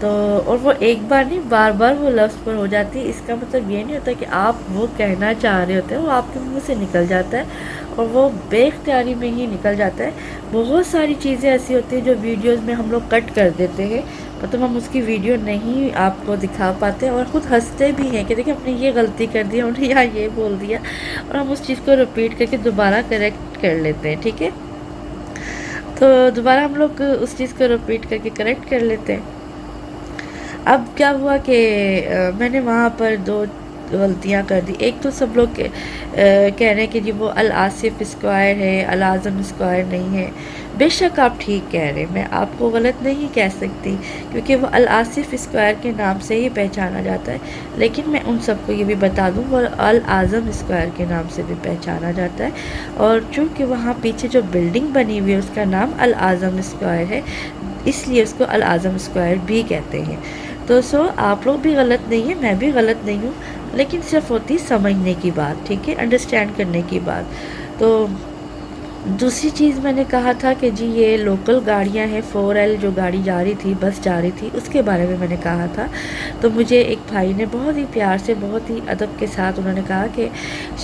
تو اور وہ ایک بار نہیں بار بار وہ لفظ پر ہو جاتی ہے. اس کا مطلب یہ نہیں ہوتا کہ آپ وہ کہنا چاہ رہے ہوتے ہیں وہ آپ کے منہ سے نکل جاتا ہے اور وہ بے اختیاری میں ہی نکل جاتا ہے. بہت ساری چیزیں ایسی ہوتی ہیں جو ویڈیوز میں ہم لوگ کٹ کر دیتے ہیں، مطلب ہم اس کی ویڈیو نہیں آپ کو دکھا پاتے اور خود ہنستے بھی ہیں کہ دیکھیں ہم نے یہ غلطی کر دی، ہم نے یہاں یہ بول دیا، اور ہم اس چیز کو رپیٹ کر کے دوبارہ کریکٹ کر لیتے ہیں. ٹھیک ہے، تو دوبارہ ہم لوگ اس چیز کو رپیٹ کر کے کریکٹ کر لیتے ہیں. اب کیا ہوا کہ میں نے وہاں پر دو غلطیاں کر دی. ایک تو سب لوگ کہہ رہے ہیں کہ جی وہ الآصف اسکوائر ہے، العظم اسکوائر نہیں ہے. بے شک آپ ٹھیک کہہ رہے ہیں، میں آپ کو غلط نہیں کہہ سکتی کیونکہ وہ الآصف اسکوائر کے نام سے ہی پہچانا جاتا ہے. لیکن میں ان سب کو یہ بھی بتا دوں وہ العظم اسکوائر کے نام سے بھی پہچانا جاتا ہے، اور چونکہ وہاں پیچھے جو بلڈنگ بنی ہوئی ہے اس کا نام العظم اسکوائر ہے، اس لیے اس کو العظم اسکوائر بھی کہتے ہیں. تو آپ لوگ بھی غلط نہیں ہیں، میں بھی غلط نہیں ہوں، لیکن صرف ہوتی سمجھنے کی بات. ٹھیک ہے، انڈرسٹینڈ کرنے کی بات. تو دوسری چیز میں نے کہا تھا کہ جی یہ لوکل گاڑیاں ہیں، 4L جو گاڑی جا رہی تھی، بس جا رہی تھی، اس کے بارے میں نے کہا تھا. تو مجھے ایک بھائی نے بہت ہی پیار سے، بہت ہی ادب کے ساتھ انہوں نے کہا کہ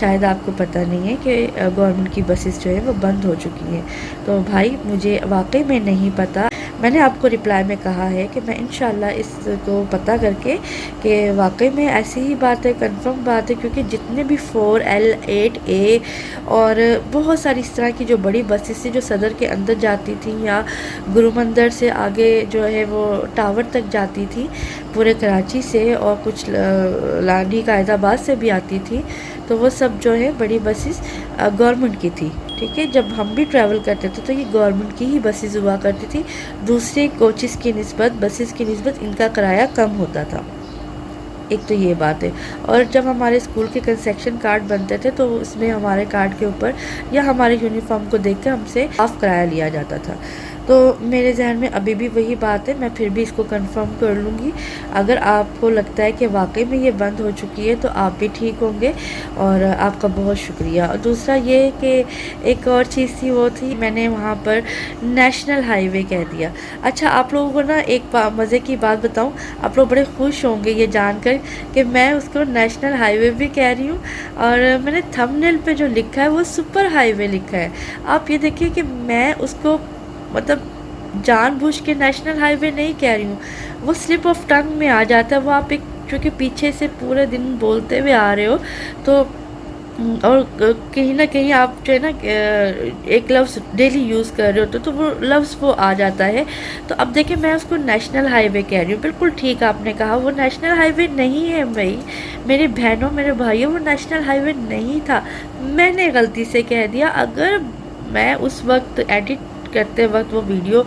شاید آپ کو پتہ نہیں ہے کہ گورنمنٹ کی بسز جو ہے وہ بند ہو چکی ہیں. تو بھائی مجھے واقعی میں نہیں پتہ. میں نے آپ کو رپلائی میں کہا ہے کہ میں انشاءاللہ اس کو پتہ کر کے کہ واقعی میں ایسی ہی بات ہے، کنفرم بات ہے، کیونکہ جتنے بھی 4L 8A اور بہت ساری اس طرح کی جو بڑی بسز تھی جو صدر کے اندر جاتی تھیں یا گرو مندر سے آگے جو ہے وہ ٹاور تک جاتی تھی پورے کراچی سے، اور کچھ لانڈی قائد آباد سے بھی آتی تھی، تو وہ سب جو ہے بڑی بسز گورنمنٹ کی تھی. ٹھیک ہے، جب ہم بھی ٹریول کرتے تھے تو یہ گورنمنٹ کی ہی بسز ہوا کرتی تھی. دوسرے کوچز کی نسبت، بسز کی نسبت ان کا کرایہ کم ہوتا تھا. ایک تو یہ بات ہے. اور جب ہمارے اسکول کے کنسیکشن کارڈ بنتے تھے تو اس میں ہمارے کارڈ کے اوپر یا ہمارے یونیفارم کو دیکھ کے ہم سے ہاف کرایہ لیا جاتا تھا. تو میرے ذہن میں ابھی بھی وہی بات ہے، میں پھر بھی اس کو کنفرم کر لوں گی. اگر آپ کو لگتا ہے کہ واقعی میں یہ بند ہو چکی ہے تو آپ بھی ٹھیک ہوں گے، اور آپ کا بہت شکریہ. اور دوسرا یہ کہ ایک اور چیز تھی، وہ تھی میں نے وہاں پر نیشنل ہائی وے کہہ دیا. اچھا آپ لوگوں کو نا ایک مزے کی بات بتاؤں، آپ لوگ بڑے خوش ہوں گے یہ جان کر کہ میں اس کو نیشنل ہائی وے بھی کہہ رہی ہوں، اور میں نے تھمبنیل پہ جو لکھا ہے وہ سپر ہائی وے لکھا ہے. آپ یہ دیکھیے کہ میں اس کو مطلب جان بوجھ کے نیشنل ہائی وے نہیں کہہ رہی ہوں، وہ سلپ آف ٹنگ میں آ جاتا ہے. وہ آپ ایک چونکہ پیچھے سے پورے دن بولتے ہوئے آ رہے ہو تو، اور کہیں نہ کہیں آپ جو ہے نا ایک لفظ ڈیلی یوز کر رہے ہوتے تو وہ لفظ وہ آ جاتا ہے. تو اب دیکھیں میں اس کو نیشنل ہائی وے کہہ رہی ہوں. بالکل ٹھیک آپ نے کہا، وہ نیشنل ہائی وے نہیں ہے بھائی، میری بہنوں میرے بھائیوں، وہ نیشنل ہائی وے نہیں تھا. میں نے غلطی سے کہہ دیا. اگر میں اس وقت ایڈٹ کرتے وقت وہ ویڈیو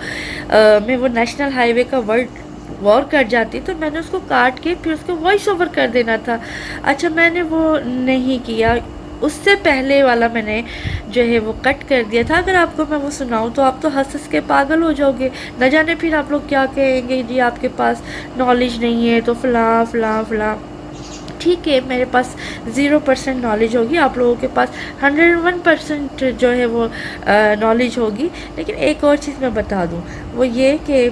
میں وہ نیشنل ہائی وے کا ورڈ غور کر جاتی تو میں نے اس کو کاٹ کے پھر اس کو وائس اوور کر دینا تھا. اچھا میں نے وہ نہیں کیا، اس سے پہلے والا میں نے جو ہے وہ کٹ کر دیا تھا. اگر آپ کو میں وہ سناؤں تو آپ تو ہنس کے پاگل ہو جاؤ گے، نہ جانے پھر آپ لوگ کیا کہیں گے، جی آپ کے پاس نالج نہیں ہے تو فلاں فلاں فلاں. ٹھیک ہے، میرے پاس 0% نالج ہوگی، آپ لوگوں کے پاس 101% جو ہے وہ نالج ہوگی. لیکن ایک اور چیز میں بتا دوں، وہ یہ کہ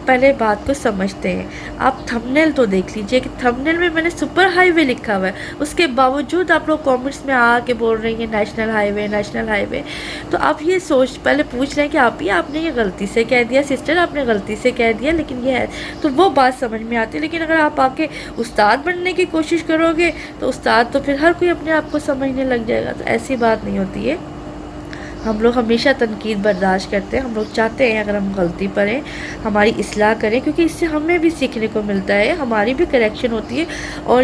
پہلے بات کو سمجھتے ہیں. آپ تھمبنیل تو دیکھ لیجئے کہ تھمبنیل میں نے سپر ہائی وے لکھا ہوا ہے، اس کے باوجود آپ لوگ کامنٹس میں آ کے بول رہی ہیں نیشنل ہائی وے نیشنل ہائی وے. تو آپ یہ پہلے پوچھ لیں کہ آپ نے یہ غلطی سے کہہ دیا سسٹر، آپ نے غلطی سے کہہ دیا، لیکن یہ ہے تو وہ بات سمجھ میں آتی ہے. لیکن اگر آپ آ کے استاد بننے کی کوشش کرو گے تو استاد تو پھر ہر کوئی اپنے آپ کو سمجھنے لگ جائے گا. تو ایسی بات نہیں ہوتی ہے. ہم لوگ ہمیشہ تنقید برداشت کرتے ہیں. ہم لوگ چاہتے ہیں اگر ہم غلطی کریں ہماری اصلاح کریں، کیونکہ اس سے ہمیں بھی سیکھنے کو ملتا ہے، ہماری بھی کریکشن ہوتی ہے. اور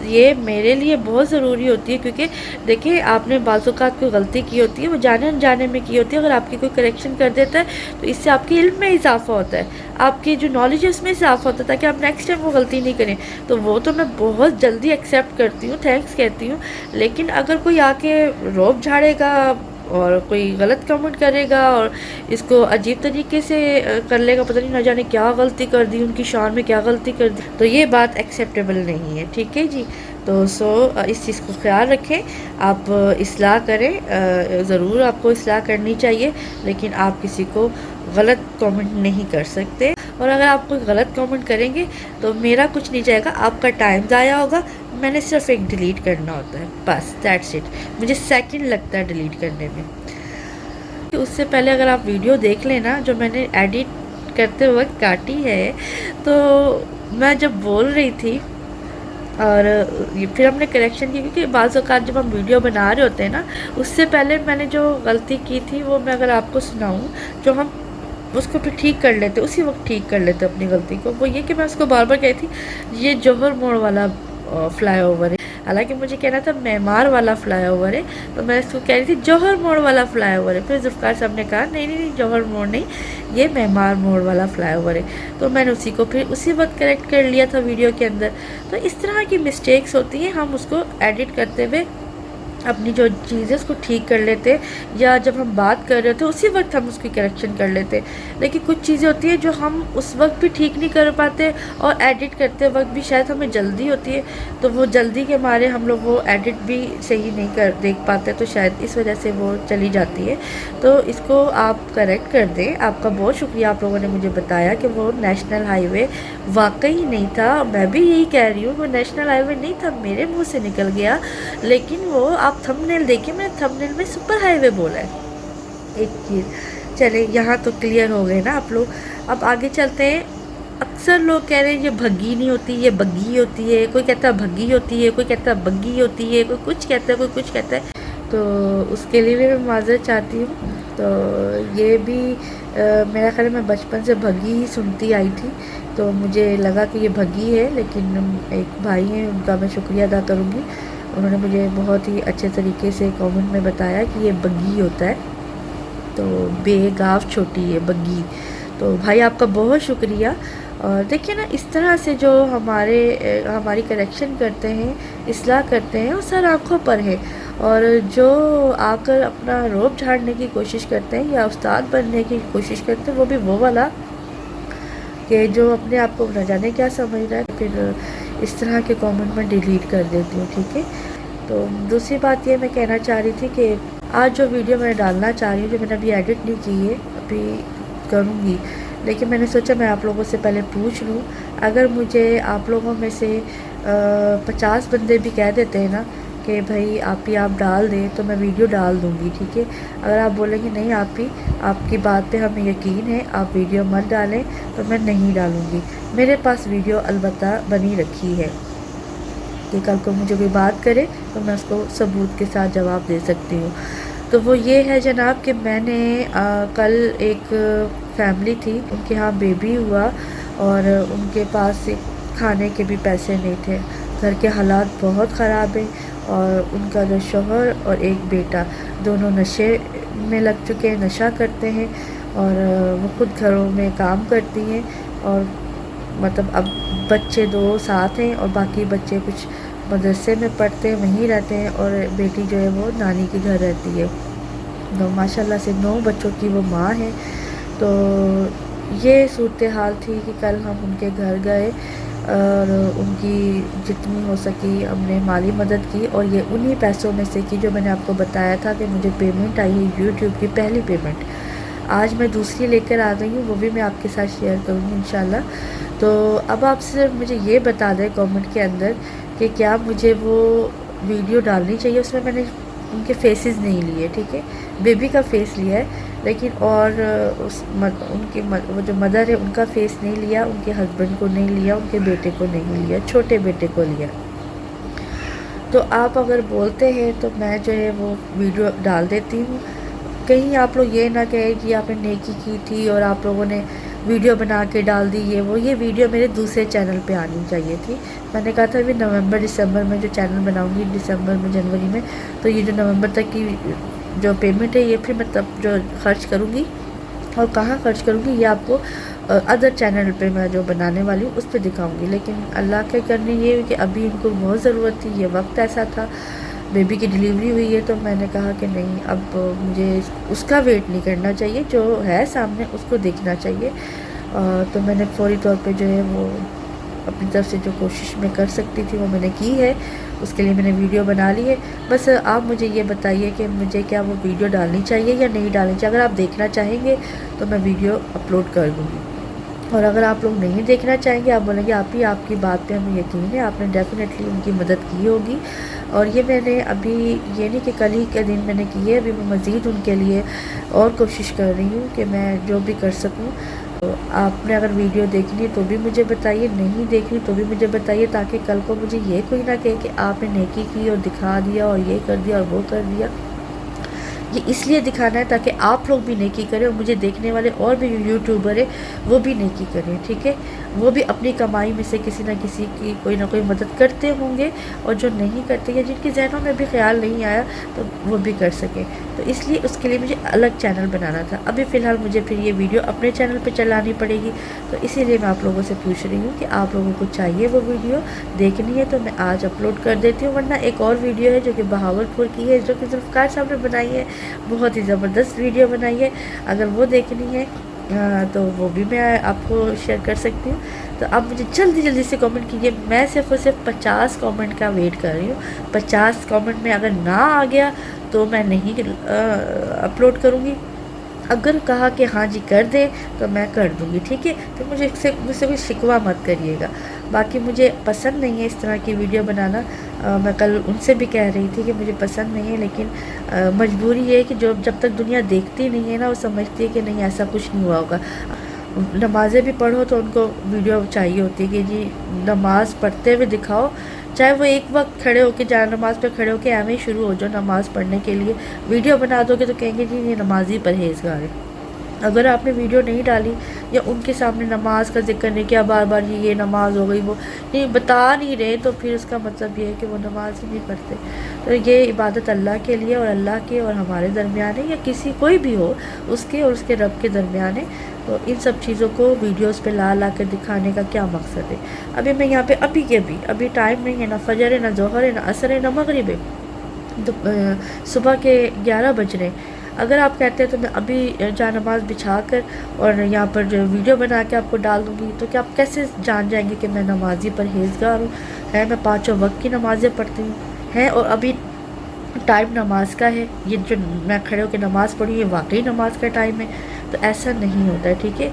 یہ میرے لیے بہت ضروری ہوتی ہے، کیونکہ دیکھیں آپ نے بعض اوقات کوئی غلطی کی ہوتی ہے، وہ جانے انجانے میں کی ہوتی ہے. اگر آپ کی کوئی کریکشن کر دیتا ہے تو اس سے آپ کے علم میں اضافہ ہوتا ہے، آپ کی جو نالج ہے اس میں اضافہ ہوتا ہے، تاکہ آپ نیکسٹ ٹائم وہ غلطی نہیں کریں. تو وہ تو میں بہت جلدی ایکسیپٹ کرتی ہوں، تھینکس کہتی ہوں. لیکن اگر کوئی آ کے روب جھاڑے گا اور کوئی غلط کمنٹ کرے گا اور اس کو عجیب طریقے سے کر لے گا، پتہ نہیں نہ جانے کیا غلطی کر دی، ان کی شان میں کیا غلطی کر دی، تو یہ بات ایکسیپٹیبل نہیں ہے. ٹھیک ہے جی. تو اس چیز کو خیال رکھیں، آپ اصلاح کریں، ضرور آپ کو اصلاح کرنی چاہیے، لیکن آپ کسی کو غلط کامنٹ نہیں کر سکتے، اور اگر آپ کوئی غلط کامنٹ کریں گے تو میرا کچھ نہیں جائے گا، آپ کا ٹائم ضائع ہوگا، میں نے صرف ایک ڈیلیٹ کرنا ہوتا ہے، بس دیٹس اٹ، مجھے سیکنڈ لگتا ہے ڈیلیٹ کرنے میں۔ اس سے پہلے اگر آپ ویڈیو دیکھ لیں نا جو میں نے ایڈٹ کرتے وقت کاٹی ہے، تو میں جب بول رہی تھی اور پھر ہم نے کریکشن کی، کیونکہ بعض اوقات جب ہم ویڈیو بنا رہے ہوتے ہیں نا، اس سے پہلے میں نے جو غلطی کی تھی وہ میں اگر آپ کو سناؤں، جو ہم اس کو پھر ٹھیک کر لیتے، اسی وقت ٹھیک کر لیتے اپنی غلطی کو، وہ یہ کہ میں اس کو بار بار کہی تھی یہ جوہر موڑ والا فلائی اوور ہے، حالانکہ مجھے کہنا تھا معمار والا فلائی اوور ہے، تو میں اس کو کہہ رہی تھی جوہر موڑ والا فلائی اوور ہے، پھر ذوالفقار صاحب نے کہا نہیں نہیں نہیں جوہر موڑ نہیں، یہ معمار موڑ والا فلائی اوور ہے، تو میں نے اسی کو پھر اسی وقت کریکٹ کر لیا تھا ویڈیو کے اندر۔ تو اس طرح کی مسٹیکس ہوتی ہیں، ہم اس کو ایڈٹ کرتے ہوئے اپنی جو چیزیں اس کو ٹھیک کر لیتے، یا جب ہم بات کر رہے ہوتے اسی وقت ہم اس کی کریکشن کر لیتے، لیکن کچھ چیزیں ہوتی ہیں جو ہم اس وقت بھی ٹھیک نہیں کر پاتے، اور ایڈٹ کرتے وقت بھی شاید ہمیں جلدی ہوتی ہے، تو وہ جلدی کے مارے ہم لوگ وہ ایڈٹ بھی صحیح نہیں دیکھ پاتے، تو شاید اس وجہ سے وہ چلی جاتی ہے، تو اس کو آپ کریکٹ کر دیں۔ آپ کا بہت شکریہ، آپ لوگوں نے مجھے بتایا کہ وہ نیشنل ہائی وے واقعی نہیں تھا، میں بھی یہی کہہ رہی ہوں وہ نیشنل ہائی وے نہیں تھا، میرے منہ سے نکل گیا، لیکن وہ آپ تھمبنیل دیکھیں، میں تھمبنیل میں سپر ہائی وے بولا ہے ایک چیز۔ چلے یہاں تو کلیئر ہو گئے نا آپ لوگ، اب آگے چلتے ہیں۔ اکثر لوگ کہہ رہے ہیں یہ بھگی نہیں ہوتی، یہ بگی ہوتی ہے، کوئی کہتا ہے بھگی ہوتی ہے، کوئی کہتا ہے بگی ہوتی ہے، کوئی کچھ کہتا ہے، کوئی کچھ کہتا ہے، تو اس کے لیے بھی میں معذرت چاہتی ہوں۔ تو یہ بھی میرا خیال ہے میں بچپن سے بھگی ہی سنتی آئی تھی، تو مجھے لگا کہ یہ بھگی ہے، لیکن ایک بھائی ہیں ان کا میں شکریہ ادا کروں گی، انہوں نے مجھے بہت ہی اچھے طریقے سے کامنٹ میں بتایا کہ یہ بگی ہوتا ہے، تو بے گاف چھوٹی ہے بگی، تو بھائی آپ کا بہت شکریہ۔ اور دیکھیں نا اس طرح سے جو ہماری کریکشن کرتے ہیں، اصلاح کرتے ہیں، وہ سر آنکھوں پر ہے، اور جو آ کر اپنا روب جھاڑنے کی کوشش کرتے ہیں یا استاد بننے کی کوشش کرتے ہیں، وہ بھی وہ والا کہ جو اپنے آپ کو نہ جانے کیا سمجھ رہا ہے، پھر اس طرح کے کامنٹ میں ڈیلیٹ کر دیتی ہوں، ٹھیک ہے۔ تو دوسری بات یہ میں کہنا چاہ رہی تھی کہ آج جو ویڈیو میں ڈالنا چاہ رہی ہوں، جو میں نے ابھی ایڈٹ نہیں کی ہے، ابھی کروں گی، لیکن میں نے سوچا میں آپ لوگوں سے پہلے پوچھ لوں، اگر مجھے آپ لوگوں میں سے 50 بندے بھی کہہ دیتے ہیں نا کہ بھائی آپ ڈال دیں، تو میں ویڈیو ڈال دوں گی، ٹھیک ہے۔ اگر آپ بولیں گے نہیں آپ کی بات پہ ہمیں یقین ہے، آپ ویڈیو مت ڈالیں، تو میں نہیں ڈالوں گی۔ میرے پاس ویڈیو البتہ بنی رکھی ہے کہ کل کو مجھے کوئی بات کرے تو میں اس کو ثبوت کے ساتھ جواب دے سکتی ہوں۔ تو وہ یہ ہے جناب کہ میں نے کل ایک فیملی تھی، ان کے ہاں بیبی ہوا، اور ان کے پاس کھانے کے بھی پیسے نہیں تھے، گھر کے حالات بہت خراب ہیں، اور ان کا جو شوہر اور ایک بیٹا دونوں نشے میں لگ چکے ہیں، نشہ کرتے ہیں، اور وہ خود گھروں میں کام کرتی ہیں، اور مطلب اب بچے 2 ساتھ ہیں، اور باقی بچے کچھ مدرسے میں پڑھتے ہیں، وہیں رہتے ہیں، اور بیٹی جو ہے وہ نانی کے گھر رہتی ہے، تو ماشاءاللہ سے 9 بچوں کی وہ ماں ہے۔ تو یہ صورتحال تھی کہ کل ہم ان کے گھر گئے، اور ان کی جتنی ہو سکی ہم نے مالی مدد کی، اور یہ انہی پیسوں میں سے کی جو میں نے آپ کو بتایا تھا کہ مجھے پیمنٹ آئی ہے یوٹیوب کی پہلی پیمنٹ، آج میں دوسری لے کر آ گئی ہوں، وہ بھی میں آپ کے ساتھ شیئر کروں گی انشاءاللہ۔ تو اب آپ صرف مجھے یہ بتا دیں کامنٹ کے اندر کہ کیا مجھے وہ ویڈیو ڈالنی چاہیے، اس میں میں نے ان کے فیسز نہیں لیے، ٹھیک ہے، بیبی کا فیس لیا ہے، لیکن اور ان کی وہ جو مدر ہے ان کا فیس نہیں لیا، ان کے ہسبینڈ کو نہیں لیا، ان کے بیٹے کو نہیں لیا، چھوٹے بیٹے کو لیا۔ تو آپ اگر بولتے ہیں تو میں جو ہے وہ ویڈیو ڈال دیتی ہوں، کہیں آپ لوگ یہ نہ کہیں کہ آپ نے نیکی کی تھی اور آپ لوگوں نے ویڈیو بنا کے ڈال دی، یہ ویڈیو میرے دوسرے چینل پہ آنی چاہیے تھی، میں نے کہا تھا ابھی نومبر دسمبر میں جو چینل بناؤں گی، دسمبر میں جنوری میں، تو یہ جو نومبر تک کی جو پیمنٹ ہے یہ پھر میں تب جو خرچ کروں گی، اور کہاں خرچ کروں گی یہ آپ کو ادر چینل پہ میں جو بنانے والی ہوں اس پہ دکھاؤں گی، لیکن اللہ کے کرنے یہ ہے کہ ابھی ان کو بہت ضرورت تھی، یہ وقت ایسا تھا، بیبی کی ڈیلیوری ہوئی ہے، تو میں نے کہا کہ نہیں اب مجھے اس کا ویٹ نہیں کرنا چاہیے، جو ہے سامنے اس کو دیکھنا چاہیے، تو میں نے فوری طور پہ جو ہے وہ اپنی طرف سے جو کوشش میں کر سکتی تھی وہ میں نے کی ہے، اس کے لیے میں نے ویڈیو بنا لی ہے۔ بس آپ مجھے یہ بتائیے کہ مجھے کیا وہ ویڈیو ڈالنی چاہیے یا نہیں ڈالنی چاہیے۔ اگر آپ دیکھنا چاہیں گے تو میں ویڈیو اپلوڈ کر دوں گی، اور اگر آپ لوگ نہیں دیکھنا چاہیں گے، آپ بولیں گے آپ کی بات پہ ہمیں یقین ہے، آپ نے ڈیفینیٹلی ان کی مدد کی ہوگی۔ اور یہ میں نے ابھی یہ نہیں کہ کل ہی کے دن میں نے کی ہے، ابھی میں مزید ان کے لیے اور کوشش کر رہی ہوں کہ میں جو بھی کر سکوں۔ تو آپ نے اگر ویڈیو دیکھنی تو بھی مجھے بتائیے، نہیں دیکھنی تو بھی مجھے بتائیے، تاکہ کل کو مجھے یہ کوئی نہ کہے کہ آپ نے نیکی کی اور دکھا دیا اور یہ کر دیا اور وہ کر دیا۔ یہ اس لیے دکھانا ہے تاکہ آپ لوگ بھی نیکی کریں، اور مجھے دیکھنے والے اور بھی یوٹیوبر ہیں وہ بھی نیکی کریں، ٹھیک ہے؟ وہ بھی اپنی کمائی میں سے کسی نہ کسی کی کوئی نہ کوئی مدد کرتے ہوں گے، اور جو نہیں کرتے یا جن کے ذہنوں میں بھی خیال نہیں آیا تو وہ بھی کر سکیں۔ تو اس لیے اس کے لیے مجھے الگ چینل بنانا تھا۔ ابھی فی الحال مجھے پھر یہ ویڈیو اپنے چینل پہ چلانی پڑے گی، تو اسی لیے میں آپ لوگوں سے پوچھ رہی ہوں کہ آپ لوگوں کو چاہیے وہ ویڈیو دیکھنی ہے تو میں آج اپلوڈ کر دیتی ہوں، ورنہ ایک اور ویڈیو ہے جو کہ بہاولپور کی ہے، جو کہ ذوالفقار صاحب نے بنائی ہے، بہت ہی زبردست ویڈیو بنائی ہے۔ اگر وہ دیکھنی ہے تو وہ بھی میں آپ کو شیئر کر سکتی ہوں۔ تو آپ مجھے جلدی جلدی سے کامنٹ کیجیے، میں صرف اور صرف 50 کامنٹ کا ویٹ کر رہی ہوں۔ 50 کامنٹ میں اگر نہ آ گیا تو میں نہیں اپلوڈ کروں گی، اگر کہا کہ ہاں جی کر دیں تو میں کر دوں گی، ٹھیک ہے؟ تو مجھ سے کوئی شکوہ مت کریے گا۔ باقی مجھے پسند نہیں ہے اس طرح کی ویڈیو بنانا، میں کل ان سے بھی کہہ رہی تھی کہ مجھے پسند نہیں ہے، لیکن مجبوری یہ ہے کہ جب تک دنیا دیکھتی نہیں ہے نا، وہ سمجھتی ہے کہ نہیں ایسا کچھ نہیں ہوا ہوگا۔ نمازیں بھی پڑھو تو ان کو ویڈیو چاہیے ہوتی ہے کہ جی نماز پڑھتے ہوئے دکھاؤ، چاہے وہ ایک وقت کھڑے ہو کے جا نماز پہ کھڑے ہو کے ایویں شروع ہو جاؤ نماز پڑھنے کے لیے، ویڈیو بنا دو گے تو کہیں گے جی یہ نمازی پرہیزگار ہے۔ اگر آپ نے ویڈیو نہیں ڈالی یا ان کے سامنے نماز کا ذکر نہیں کیا، بار بار یہ نماز ہو گئی وہ نہیں بتا نہیں رہے، تو پھر اس کا مطلب یہ ہے کہ وہ نماز ہی نہیں پڑھتے۔ تو یہ عبادت اللہ کے لیے اور اللہ کے اور ہمارے درمیان ہے، یا کسی کوئی بھی ہو اس کے اور اس کے رب کے درمیان ہے۔ تو ان سب چیزوں کو ویڈیوز پہ لا کر دکھانے کا کیا مقصد ہے؟ ابھی میں یہاں پہ ابھی ٹائم نہیں ہے، نہ فجر ہے، نہ ظہر ہے، نہ عصر ہے، نہ مغرب ہے، صبح کے 11 بج رہے ہیں۔ اگر آپ کہتے ہیں تو میں ابھی جا نماز بچھا کر اور یہاں پر جو ویڈیو بنا کے آپ کو ڈال دوں گی، تو کیا آپ کیسے جان جائیں گے کہ میں نمازی پرہیزگار ہوں؟ میں 5 وقت کی نمازیں پڑھتی ہوں، اور ابھی ٹائم نماز کا ہے، یہ جو میں کھڑے ہو کے نماز پڑھی یہ واقعی نماز کا ٹائم ہے؟ تو ایسا نہیں ہوتا ہے، ٹھیک ہے؟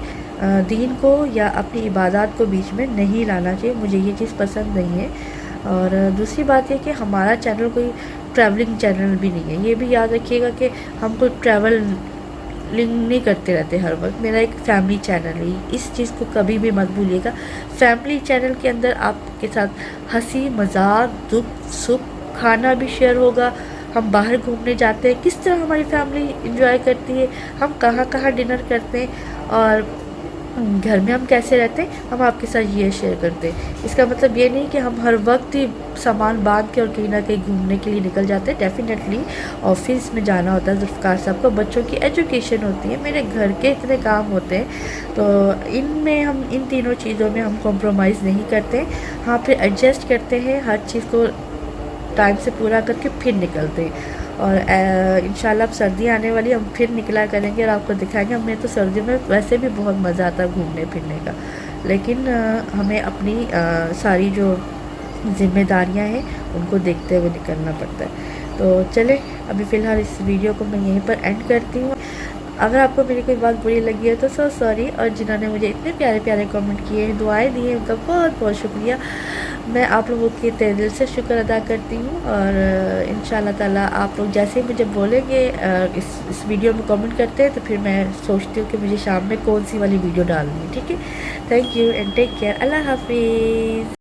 دین کو یا اپنی عبادات کو بیچ میں نہیں لانا چاہیے، مجھے یہ چیز پسند نہیں ہے۔ اور دوسری بات یہ کہ ہمارا چینل کوئی ٹریولنگ چینل بھی نہیں ہے، یہ بھی یاد رکھیے گا کہ ہم کوئی ٹریولنگ نہیں کرتے رہتے ہر وقت، میرا ایک فیملی چینل ہے، اس چیز کو کبھی بھی مت بھولیے گا۔ فیملی چینل کے اندر آپ کے ساتھ ہنسی مذاق دکھ سکھ کھانا بھی شیئر ہوگا، ہم باہر گھومنے جاتے ہیں کس طرح ہماری فیملی انجوائے کرتی ہے، ہم کہاں کہاں ڈنر کرتے ہیں، اور گھر میں ہم کیسے رہتے ہیں، ہم آپ کے ساتھ یہ شیئر کرتے ہیں۔ اس کا مطلب یہ نہیں کہ ہم ہر وقت ہی سامان باندھ کے اور کہیں نہ کہیں گھومنے کے لیے نکل جاتے ہیں، ڈیفینیٹلی آفس میں جانا ہوتا ہے ذوالفقار صاحب کو، بچوں کی ایجوکیشن ہوتی ہے، میرے گھر کے اتنے کام ہوتے ہیں، تو ان میں ہم ان تینوں چیزوں میں ہم کمپرومائز نہیں کرتے، ہاں پھر ایڈجسٹ کرتے ہیں، ہر چیز کو ٹائم سے پورا کر کے پھر نکلتے ہیں۔ اور انشاءاللہ اب سردیاں آنے والی، ہم پھر نکلا کریں گے اور آپ کو دکھائیں گے۔ ہمیں تو سردیوں میں ویسے بھی بہت مزہ آتا ہے گھومنے پھرنے کا، لیکن ہمیں اپنی ساری جو ذمہ داریاں ہیں ان کو دیکھتے ہوئے نکلنا پڑتا ہے۔ تو چلیں ابھی فی الحال اس ویڈیو کو میں یہیں پر اینڈ کرتی ہوں۔ اگر آپ کو میری کوئی بات بری لگی ہے تو سوری، اور جنہوں نے مجھے اتنے پیارے پیارے کامنٹ کیے ہیں، دعائیں دی ہیں، ان کا بہت بہت شکریہ۔ میں آپ لوگوں کے تہہ دل سے شکر ادا کرتی ہوں، اور انشاءاللہ تعالیٰ آپ لوگ جیسے مجھے بولیں گے اس ویڈیو میں کامنٹ کرتے ہیں، تو پھر میں سوچتی ہوں کہ مجھے شام میں کون سی والی ویڈیو ڈالنی ہے، ٹھیک ہے؟ Thank you and take care, اللہ حافظ۔